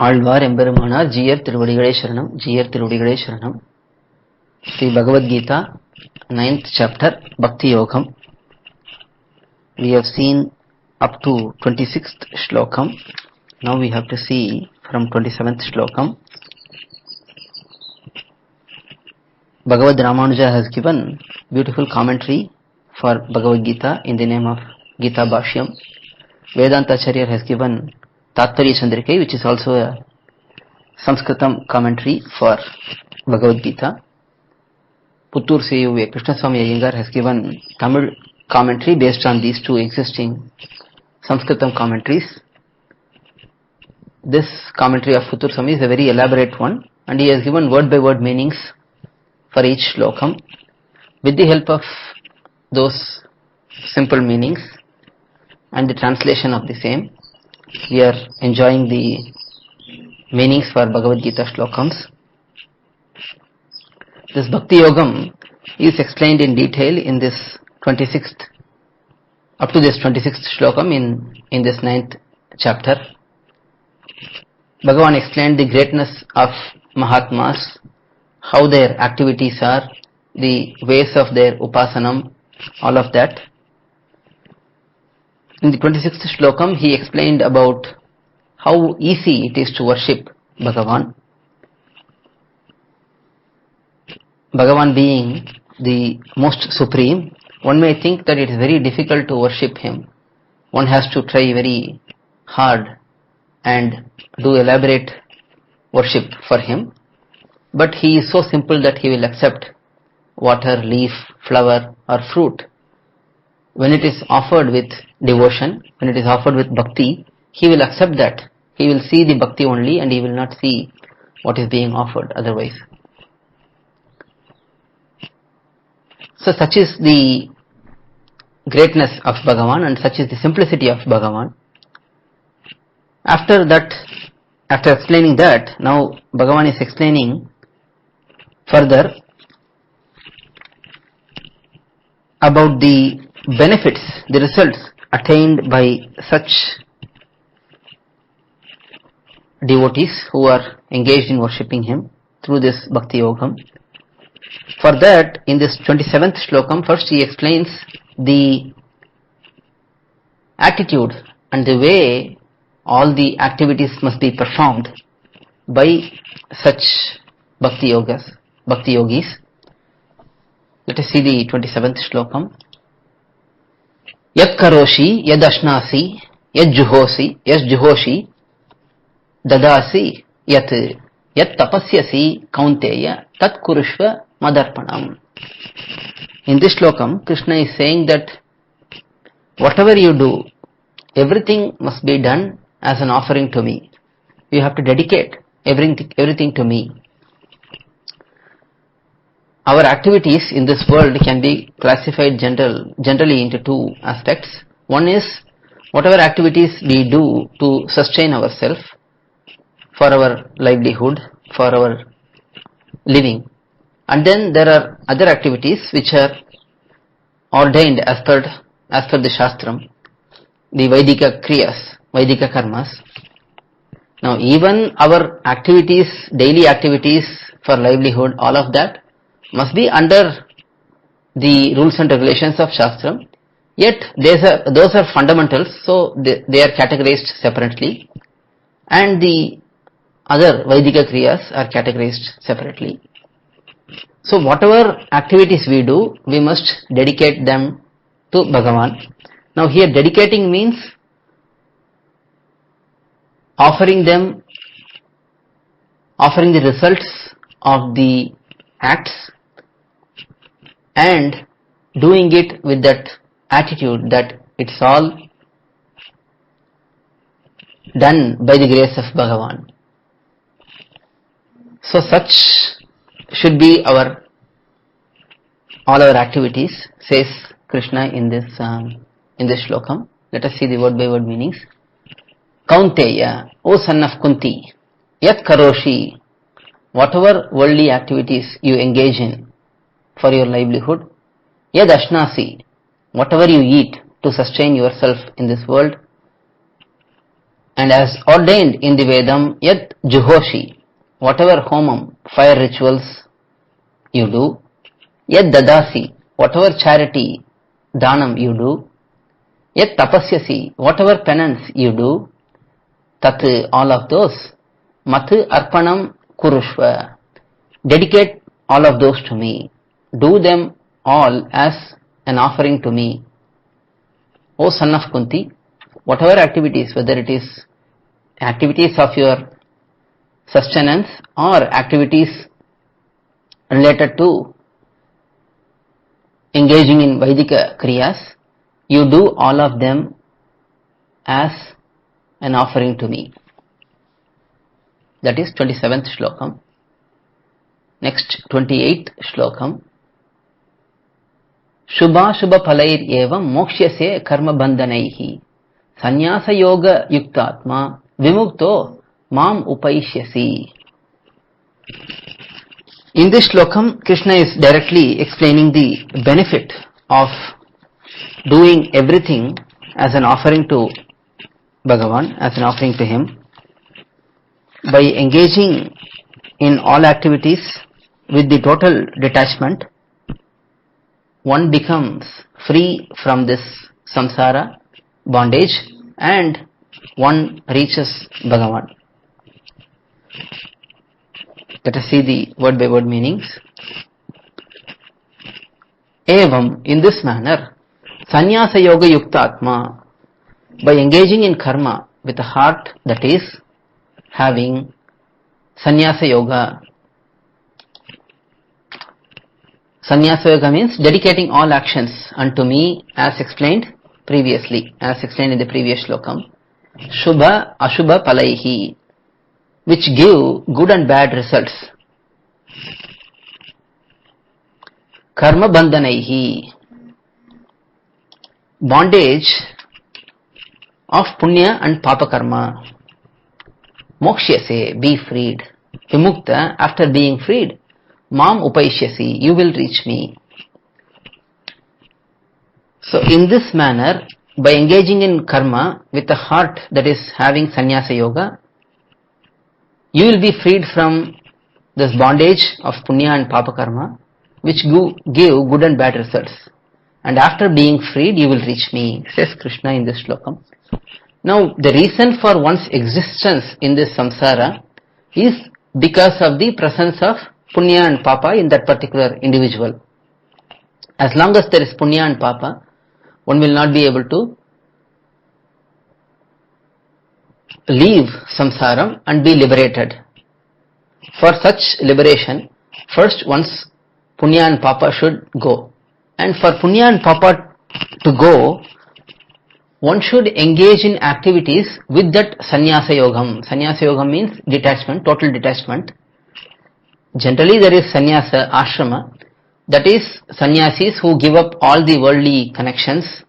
ஆழ்வார் எம்பெருமானார் ஜீயர் திருவடிகளே சரணம். ஜீயர் திருவடிகளே சரணம். Sri Bhagavad Gita 9th chapter Bhakti Yogam. We have seen up to 26th shlokam. Now we have to see from 27th shlokam. Bhagavad Ramanuja has given beautiful commentary for Bhagavad Gita in the name of Gita Bhashyam. Vedanta Acharya has given Tatparya Chandrika, which is also a Sanskritam commentary for Bhagavad Gita. Puttur Seyuve Krishnaswamy Iyengar has given Tamil commentary based on these two existing Sanskritam commentaries. This commentary of Puttur Swami is a very elaborate one, and he has given word by word meanings for each shlokam. With the help of those simple meanings and the translation of the same, we are enjoying the meanings for Bhagavad Gita shlokams. This Bhakti Yogam is explained in detail in this 26th, up to this 26th shlokam in this 9th chapter. Bhagavan explained the greatness of Mahatmas, how their activities are, the ways of their upasanam, all of that. In the 26th shlokam, he explained about how easy it is to worship Bhagavan. Bhagavan being the most supreme, one may think that it is very difficult to worship him. One has to try very hard and do elaborate worship for him. But he is so simple that he will accept water, leaf, flower or fruit. When it is offered with devotion, when it is offered with bhakti, he will accept that. He will see the bhakti only and he will not see what is being offered otherwise. So such is the greatness of Bhagavan and such is the simplicity of Bhagavan. After that, after explaining that, now Bhagavan is explaining further about the benefits, the results attained by such devotees who are engaged in worshipping him through this Bhakti Yogam. For that, in this 27th shlokam, first he explains the attitude and the way all the activities must be performed by such Bhakti yogis. Let us see the 27th shlokam. Yat karoshi, yad ashnasi, yad juhoshi, dadasi, yat tapasyasi, kaunteya, tat kurushva madarpanam. In this shlokam, Krishna is saying that whatever you do, everything must be done as an offering to me. You have to dedicate everything to me. Our activities in this world can be classified generally into two aspects. One is whatever activities we do to sustain ourselves for our livelihood, for our living. And then there are other activities which are ordained as per the Shastram, the Vaidika Kriyas, Vaidika Karmas. Now even our activities, daily activities for livelihood, all of that must be under the rules and regulations of Shastram. Yet those are fundamentals, so they are categorized separately. And the other Vaidika Kriyas are categorized separately. So whatever activities we do, we must dedicate them to Bhagavan. Now here dedicating means offering the results of the acts and doing it with that attitude that it's all done by the grace of Bhagavan. So such should be all our activities, says Krishna in this shlokam. Let us see the word by word meanings. Kaunteya, O son of Kunti, yat karoshi, whatever worldly activities you engage in for your livelihood, yad ashnasi, whatever you eat to sustain yourself in this world, and as ordained in the Vedam, yat juhoshi, whatever homam, fire rituals you do, yat dadasi, whatever charity, danam you do, yat tapasyasi, whatever penance you do, tat, all of those, mat arpanam kurushva, dedicate all of those to me, do them all as an offering to me. O son of Kunti, whatever activities, whether it is activities of your sustenance or activities related to engaging in Vaidika Kriyas, you do all of them as an offering to me. That is 27th shlokam. Next 28th shlokam. Shubha Shubha Palair Evam Mokshyase Karma Bandhanaihi Sannyasa Yoga Yuktatma Vimukto Mam Upaishyasi. In this shlokam, Krishna is directly explaining the benefit of doing everything as an offering to Bhagavan, as an offering to him. By engaging in all activities with the total detachment, one becomes free from this samsara bondage and one reaches Bhagavan. Let us see the word by word meanings. Evam, in this manner, sannyasa yoga yukta atma, by engaging in karma with a heart that is having sannyasa yoga. Sannyasa yoga means dedicating all actions unto me, as explained previously, as explained in the previous slokam. Shubha Ashubha Palaihi, which give good and bad results. Karma Bandhanaihi, bondage of punya and papa karma. Mokshyase, be freed. Vimukta, after being freed. Mam upaishyasi, you will reach me. So in this manner, by engaging in karma with a heart that is having sannyasa yoga, you will be freed from this bondage of punya and papa karma, which give good and bad results. And after being freed, you will reach me, says Krishna in this slokam. Now, the reason for one's existence in this samsara is because of the presence of punya and papa in that particular individual. As long as there is punya and papa, one will not be able to leave samsara and be liberated. For such liberation, first one's punya and papa should go. And for punya and papa to go, one should engage in activities with that sannyasa yogam. Sannyasa yogam means detachment, total detachment. Generally there is sannyasa ashrama, that is sannyasis who give up all the worldly connections,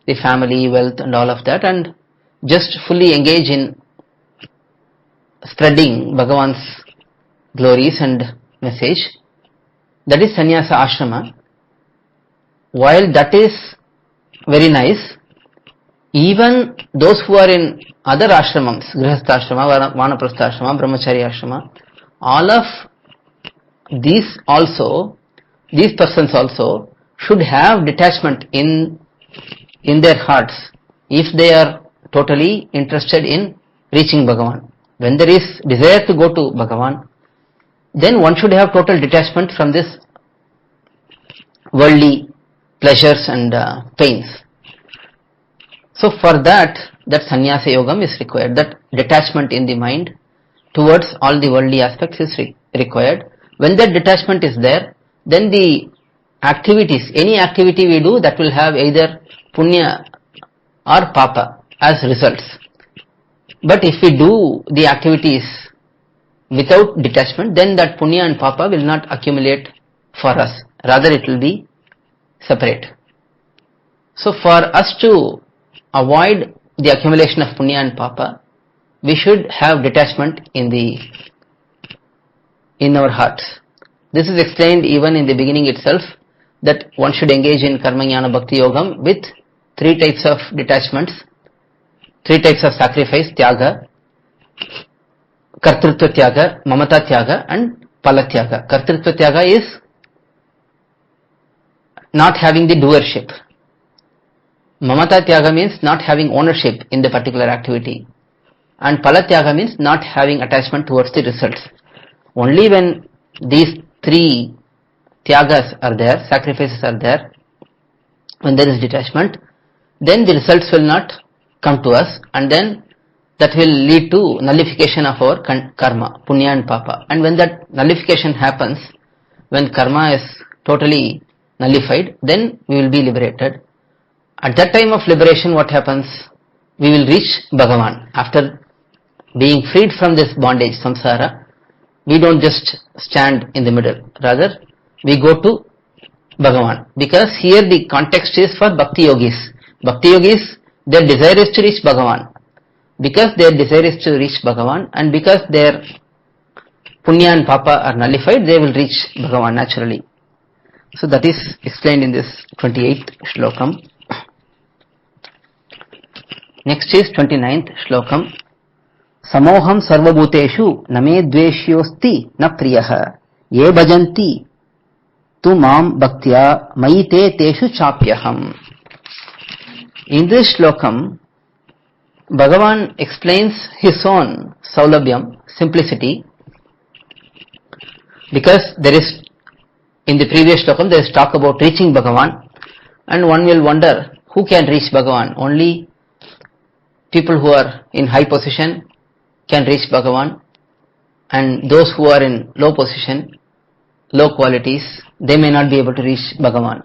the family, wealth and all of that, and just fully engage in spreading Bhagavan's glories and message. That is sannyasa ashrama. While that is very nice, even those who are in other ashramams, grihastha ashrama, vanaprastha ashrama, brahmacharya ashrama, all of these persons also should have detachment in their hearts if they are totally interested in reaching Bhagavan. When there is desire to go to Bhagavan, then one should have total detachment from this worldly pleasures and pains. So for that sannyasa yogam is required. That detachment in the mind towards all the worldly aspects is required. When that detachment is there, then the activities, any activity we do, that will have either punya or papa as results. But if we do the activities without detachment, then that punya and papa will not accumulate for us. Rather it will be separate. So for us to avoid the accumulation of punya and papa, we should have detachment in our hearts. This is explained even in the beginning itself, that one should engage in karma jnana bhakti yogam with 3 types of detachments. Three types of sacrifice: tyaga, kartrutva tyaga, mamata tyaga, and pala tyaga. Kartrutva tyaga is not having the doership. Mamata tyaga means not having ownership in the particular activity. And pala tyaga means not having attachment towards the results. Only when these three tyagas are there, sacrifices are there, when there is detachment, then the results will not come to us, and then that will lead to nullification of our karma, punya and papa. And when that nullification happens, when karma is totally nullified, then we will be liberated. At that time of liberation, what happens? We will reach Bhagavan. After being freed from this bondage, samsara, we don't just stand in the middle. Rather, we go to Bhagavan. Because here the context is for Bhakti Yogis. Bhakti Yogis, their desire is to reach Bhagavan. Because their desire is to reach Bhagavan, and because their punya and papa are nullified, they will reach Bhagavan naturally. So that is explained in this 28th shlokam. Next is 29th shlokam. Samoham sarvabhuteshu name dveshyosti na priyaha ye bhajanti tu mam bhaktya mayite teshu chapyaham. In this shlokam, Bhagavan explains his own saulabhyam, simplicity, because there is, in the previous shlokam, there is talk about reaching Bhagavan, and one will wonder, who can reach Bhagavan? Only people who are in high position can reach Bhagavan, and those who are in low position, low qualities, they may not be able to reach Bhagavan.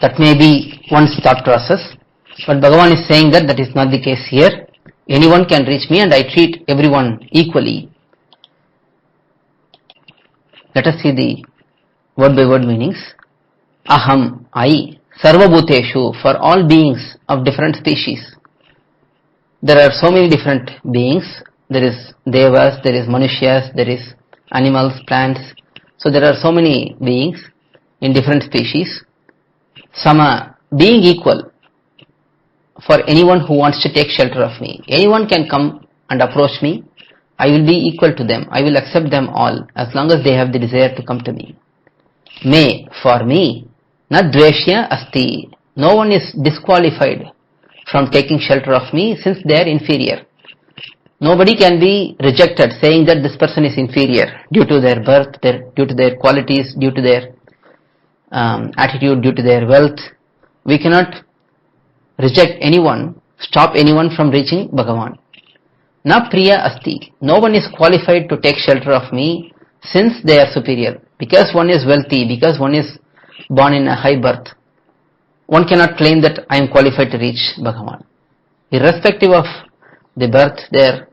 That may be one's thought process, but Bhagavan is saying that that is not the case here. Anyone can reach me, and I treat everyone equally. Let us see the word by word meanings. Aham, I, sarvabhuteshu, for all beings of different species. There are so many different beings. There is devas, there is manushas, there is animals, plants. So there are so many beings in different species. Sama, being equal for anyone who wants to take shelter of me. Anyone can come and approach me. I will be equal to them. I will accept them all as long as they have the desire to come to me. Me, for me, na dveshya asti. No one is disqualified from taking shelter of me since they are inferior. Nobody can be rejected saying that this person is inferior due to their birth, due to their qualities, due to their attitude, due to their wealth. We cannot reject anyone, stop anyone from reaching Bhagavan. Na priya asti. No one is qualified to take shelter of me since they are superior. Because one is wealthy, because one is born in a high birth, one cannot claim that I am qualified to reach Bhagavan. Irrespective of the birth, their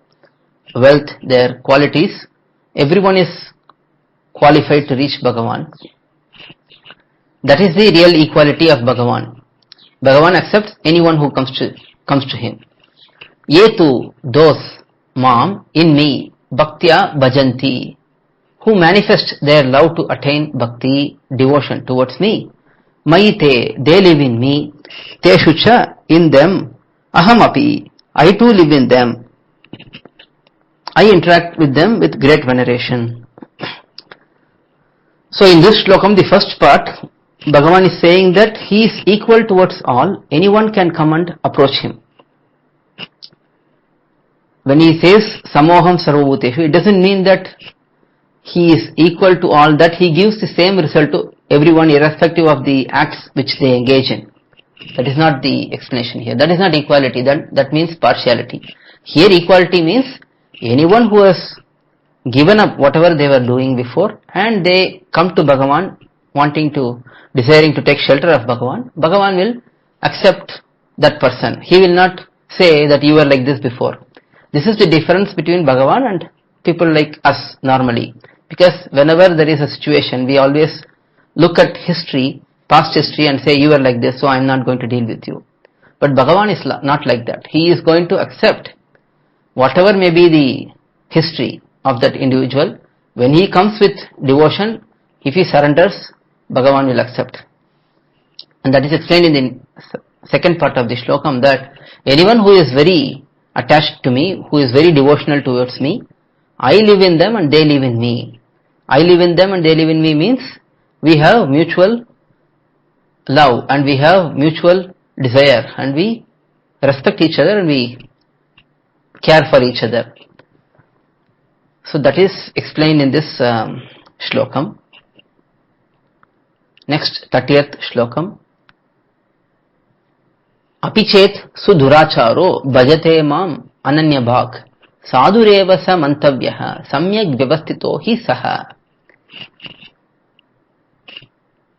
wealth, their qualities, everyone is qualified to reach Bhagavan. That is the real equality of Bhagavan. Bhagavan accepts anyone who comes to him. Yetu, those, mam, in me, bhaktya bhajanti, who manifest their love to attain bhakti, devotion towards me. Mayite, they live in me. Teshucha, in them. Ahamapi, I too live in them. I interact with them with great veneration. So in this shlokam, the first part, Bhagavan is saying that he is equal towards all. Anyone can come and approach him. When he says samoham sarvabhuteshu, it doesn't mean that he is equal to all, that he gives the same result to everyone irrespective of the acts which they engage in. That is not the explanation here. That is not equality. That means partiality. Here equality means anyone who has given up whatever they were doing before and they come to Bhagavan desiring to take shelter of Bhagavan, Bhagavan will accept that person. He will not say that you were like this before. This is the difference between Bhagavan and people like us normally. Because whenever there is a situation, we always look at history, past history, and say you are like this, so I am not going to deal with you. But Bhagavan is not like that. He is going to accept whatever may be the history of that individual. When he comes with devotion, if he surrenders, Bhagavan will accept. And that is explained in the second part of the shlokam, that anyone who is very attached to me, who is very devotional towards me. I live in them and they live in me. I live in them and they live in me means we have mutual love and we have mutual desire and we respect each other and we care for each other. So that is explained in this shlokam. Next, 30th shlokam. Apichet suduracharo bhajate mam ananya bhak sadureva sa mantavyaha samyak vyavastito hi saha.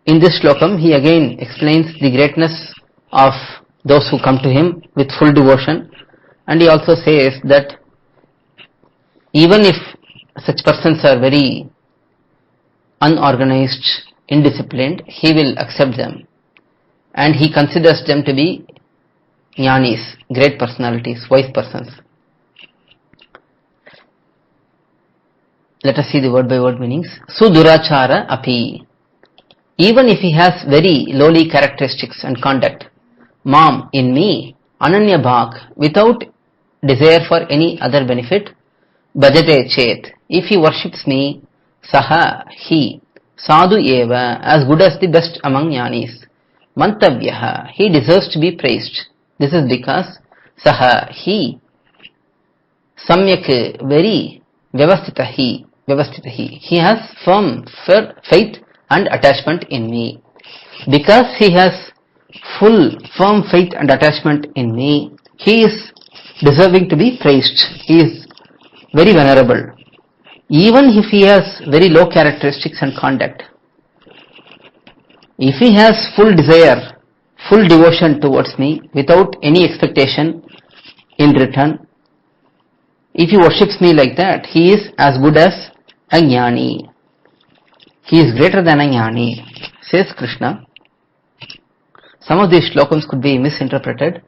In this shlokam, he again explains the greatness of those who come to him with full devotion, and he also says that even if such persons are very unorganized, indisciplined, he will accept them, and he considers them to be jnanis, great personalities, wise persons. Let us see the word by word meanings. Sudurachara api. Even if he has very lowly characteristics and conduct, mam, in me, ananya bhak, without desire for any other benefit, bhajate chet, if he worships me, saha, he, sadhu eva, as good as the best among jnanis, mantavyaha, he deserves to be praised. This is because saha, he, samyak, very, vyavastitahi, he has firm faith and attachment in me. Because he has full firm faith and attachment in me, he is deserving to be praised. He is very venerable. Even if he has very low characteristics and conduct, if he has full desire, full devotion towards me without any expectation in return, if he worships me like that, he is as good as a jnani. He is greater than a jnani, says Krishna. Some of these slokams could be misinterpreted,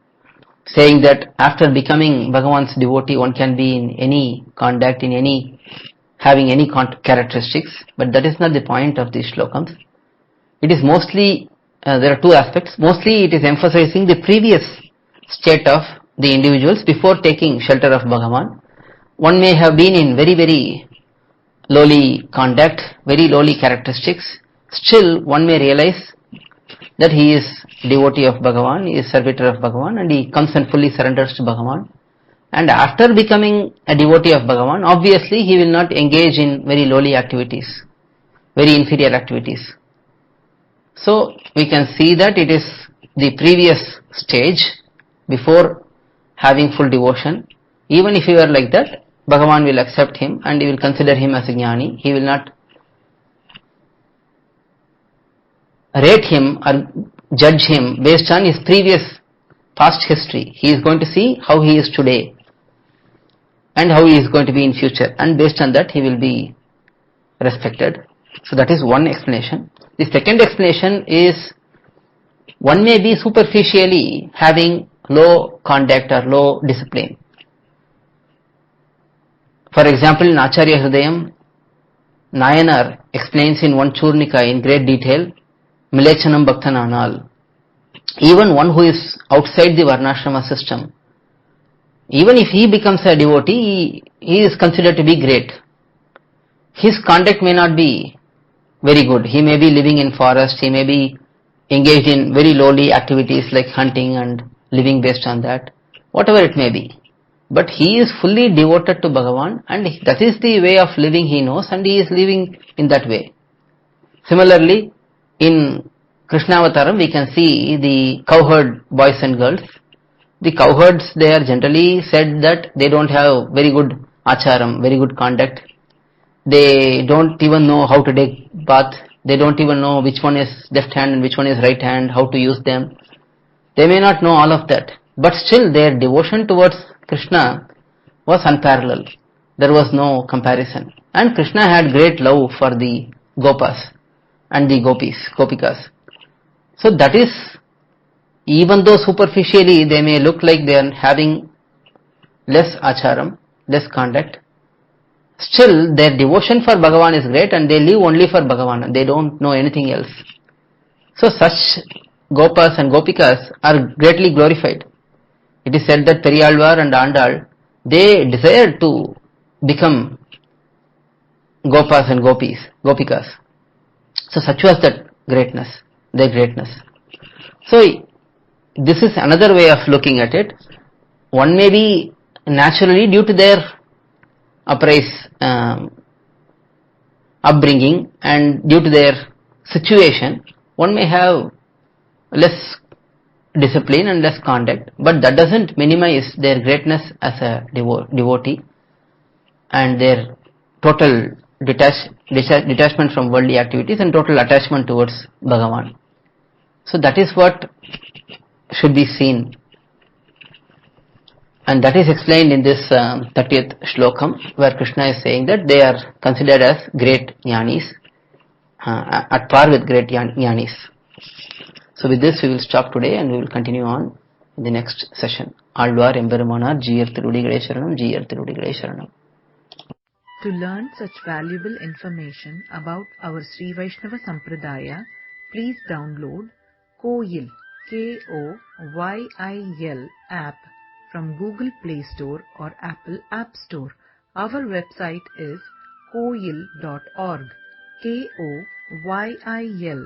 saying that after becoming Bhagavan's devotee, one can be in any conduct, in any having any characteristics, but that is not the point of these slokams. It is mostly, there are two aspects. Mostly it is emphasizing the previous state of the individuals before taking shelter of Bhagavan. One may have been in very, very lowly conduct, very lowly characteristics. Still, one may realize that he is devotee of Bhagavan, he is servitor of Bhagavan, and he comes and fully surrenders to Bhagavan. And after becoming a devotee of Bhagavan, obviously he will not engage in very lowly activities, very inferior activities. So we can see that it is the previous stage before having full devotion. Even if he were like that, Bhagavan will accept him and he will consider him as a jnani. He will not rate him or judge him based on his previous past history. He is going to see how he is today and how he is going to be in future, and based on that he will be respected. So that is one explanation. The second explanation is one may be superficially having low conduct or low discipline. For example, in Acharya Hridayam, Nayanar explains in one Churnika in great detail, Milechanam Bhaktananal. Even one who is outside the Varnashrama system, even if he becomes a devotee, he is considered to be great. His conduct may not be very good. He may be living in forest, he may be engaged in very lowly activities like hunting and living based on that, whatever it may be. But he is fully devoted to Bhagavan, and that is the way of living he knows, and he is living in that way. Similarly, in Krishnavataram we can see the cowherd boys and girls. The cowherds, they are generally said that they don't have very good acharam, very good conduct. They don't even know how to take bath. They don't even know which one is left hand and which one is right hand, how to use them. They may not know all of that, but still their devotion towards Krishna was unparalleled. There was no comparison. And Krishna had great love for the Gopas and the Gopikas. So that is, even though superficially they may look like they are having less acharam, less conduct, still their devotion for Bhagavan is great and they live only for Bhagavan and they don't know anything else. So such Gopas and Gopikas are greatly glorified. It is said that Periyalvar and Andal, they desired to become Gopas and Gopikas. So such was that greatness, their greatness. So this is another way of looking at it. One may be naturally due to their upbringing and due to their situation, one may have less discipline and less conduct, but that doesn't minimize their greatness as a devotee and their total detachment from worldly activities and total attachment towards Bhagavan. So that is what should be seen, and that is explained in this 30th shlokam, where Krishna is saying that they are considered as great jnanis, at par with great jnanis. So with this we will stop today and we will continue on in the next session. Alvar Emberumanar Jiyar Thirudigale Sharanam, Jiyar Thirudigale Sharanam. To learn such valuable information about our Sri Vaishnava Sampradaya, please download Koyil, K-O-Y-I-L app from Google Play Store or Apple App Store. Our website is koyil.org, Koyil.org.